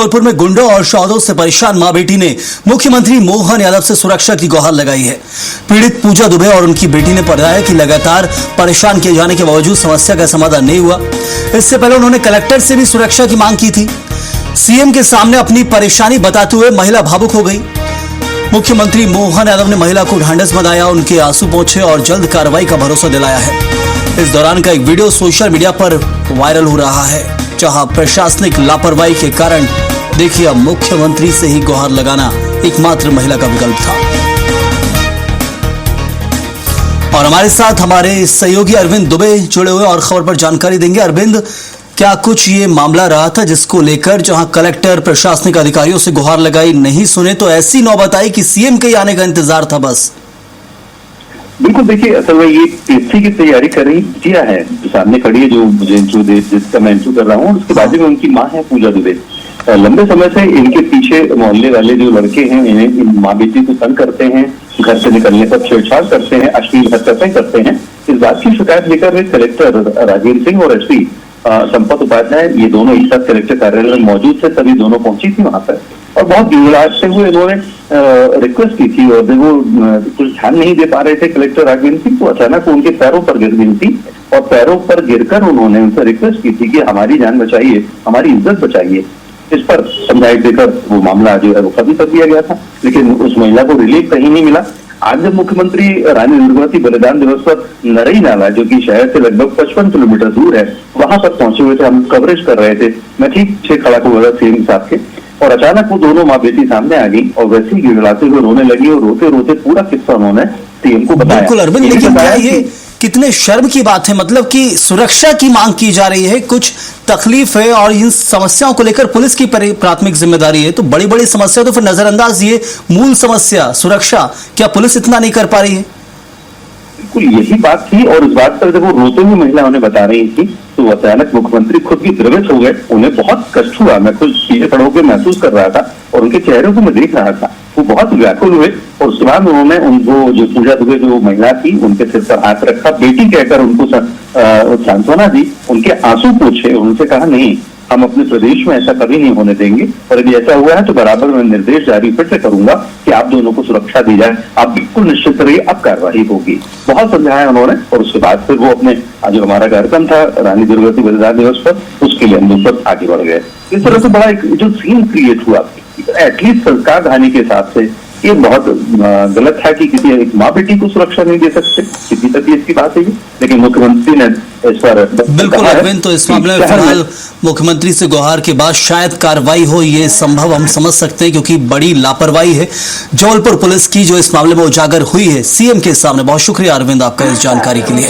जबलपुर में गुंडों और शौदों से परेशान मां बेटी ने मुख्यमंत्री मोहन यादव से सुरक्षा की गुहार लगाई है। पीड़ित पूजा दुबे और उनकी बेटी ने बताया कि लगातार परेशान किए जाने के बावजूद समस्या का समाधान नहीं हुआ। इससे पहले उन्होंने कलेक्टर से भी सुरक्षा की मांग की थी। सीएम के सामने अपनी परेशानी बताते हुए महिला भावुक हो गई। मुख्यमंत्री मोहन यादव ने महिला को ढांढस बंधाया, उनके आंसू पोंछे और जल्द कार्रवाई का भरोसा दिलाया है। इस दौरान का एक वीडियो सोशल मीडिया पर वायरल हो रहा है, जहां प्रशासनिक लापरवाही के कारण देखिए अब मुख्यमंत्री से ही गुहार लगाना एकमात्र महिला का विकल्प था। और हमारे साथ हमारे सहयोगी अरविंद दुबे जुड़े हुए और खबर पर जानकारी देंगे। अरविंद, क्या कुछ ये मामला रहा था जिसको लेकर जहां कलेक्टर प्रशासनिक अधिकारियों से गुहार लगाई, नहीं सुने तो ऐसी नौबत आई कि सीएम के आने का इंतजार था बस? बिल्कुल, देखिए असल में ये पीएससी की तैयारी कर रही जिया है जो सामने खड़ी है, जो जिसका मैं इंटरव्यू कर रहा हूँ। उसके बाद में उनकी माँ है पूजा दुबे। लंबे समय से इनके पीछे मोहल्ले वाले जो लड़के हैं इन्हें माँ बेटी को तंग करते हैं, घर से निकलने पर छेड़छाड़ करते हैं, अश्लील हरकतें करते हैं। इस बात की शिकायत लेकर कलेक्टर राजेंद्र सिंह और एसपी संपत उपाध्याय ये दोनों एक साथ कलेक्टर कार्यालय में मौजूद थे, तभी दोनों पहुंची थी वहां पर और बहुत गिड़गिड़ाते हुए इन्होंने रिक्वेस्ट की थी। और वो कुछ ध्यान नहीं दे पा रहे थे कलेक्टर राजेंद्र सिंह, तो अचानक उनके पैरों पर गिर गई थी और पैरों पर गिरकर उन्होंने उनसे रिक्वेस्ट की थी कि हमारी जान बचाइए, हमारी इज्जत बचाइए। इस पर समझाइश देकर वो मामला जो है वो खत्म कर दिया गया था, लेकिन उस महिला को रिलीफ कहीं नहीं मिला। आज जब मुख्यमंत्री रानी दुर्गावती बलिदान दिवस पर नरई नाला, जो कि शहर से लगभग 55 किलोमीटर दूर है, वहां पर पहुंचे हुए थे, हम कवरेज कर रहे थे। मैं ठीक पीछे खड़ा हुआ था सीएम साहब के, और अचानक वो दोनों माँ बेटी सामने आ गई और वैसे ही गिड़गिड़ाते हुए रोने लगी और रोते रोते पूरा किस्सा उन्होंने सीएम को बताया। बिल्कुल अरविंद, लेकिन क्या ये कितने शर्म की बात है, मतलब कि सुरक्षा की मांग की जा रही है, कुछ तकलीफ है और इन समस्याओं को लेकर पुलिस की प्राथमिक जिम्मेदारी है, तो बड़ी बड़ी समस्या तो फिर नजरअंदाज, ये मूल समस्या सुरक्षा, क्या पुलिस इतना नहीं कर पा रही है? बिल्कुल यही बात थी। और इस बात पर जब वो रोते हुए महिला उन्हें बता रही थी तो अचानक मुख्यमंत्री खुद भी द्रवित हो गए। उन्हें बहुत कष्ट हुआ, मैं खुद पीछे खड़े होकर महसूस कर रहा था और उनके चेहरे को मैं देख रहा था, वो बहुत व्याकुल हुए। और उसके बाद उन्होंने उनको जो पूजा दुबे जो महिला थी उनके सिर पर हाथ रखा, बेटी कहकर उनको सांत्वना दी, उनके आंसू पोंछे, उनसे कहा नहीं, हम अपने प्रदेश में ऐसा कभी नहीं होने देंगे और यदि ऐसा हुआ है तो बराबर मैं निर्देश जारी फिर से करूंगा कि आप दोनों को सुरक्षा दी जाए। आप बिल्कुल निश्चित रहिए, अब कार्रवाई होगी। बहुत समझाया उन्होंने और उसके बाद फिर वो अपने जो हमारा कार्यक्रम था रानी दुर्गावती बलिदान दिवस पर, उसके लिए हम लोग आगे बढ़ गए। इस तरह से बड़ा एक जो सीन क्रिएट हुआ, एटलीस्ट संस्कार ढाने के हिसाब से ये बहुत गलत है कि किसी एक माँ बेटी को सुरक्षा नहीं दे सकते, किसी तबीयत की बात है ये, लेकिन मुख्यमंत्री ने इस पर बिल्कुल अरविंद, तो इस मामले में फिलहाल मुख्यमंत्री से गुहार के बाद शायद कार्रवाई हो, ये संभव हम समझ सकते हैं, क्योंकि बड़ी लापरवाही है जबलपुर पुलिस की जो इस मामले में उजागर हुई है सीएम के सामने। बहुत शुक्रिया अरविंद आपका इस जानकारी के लिए।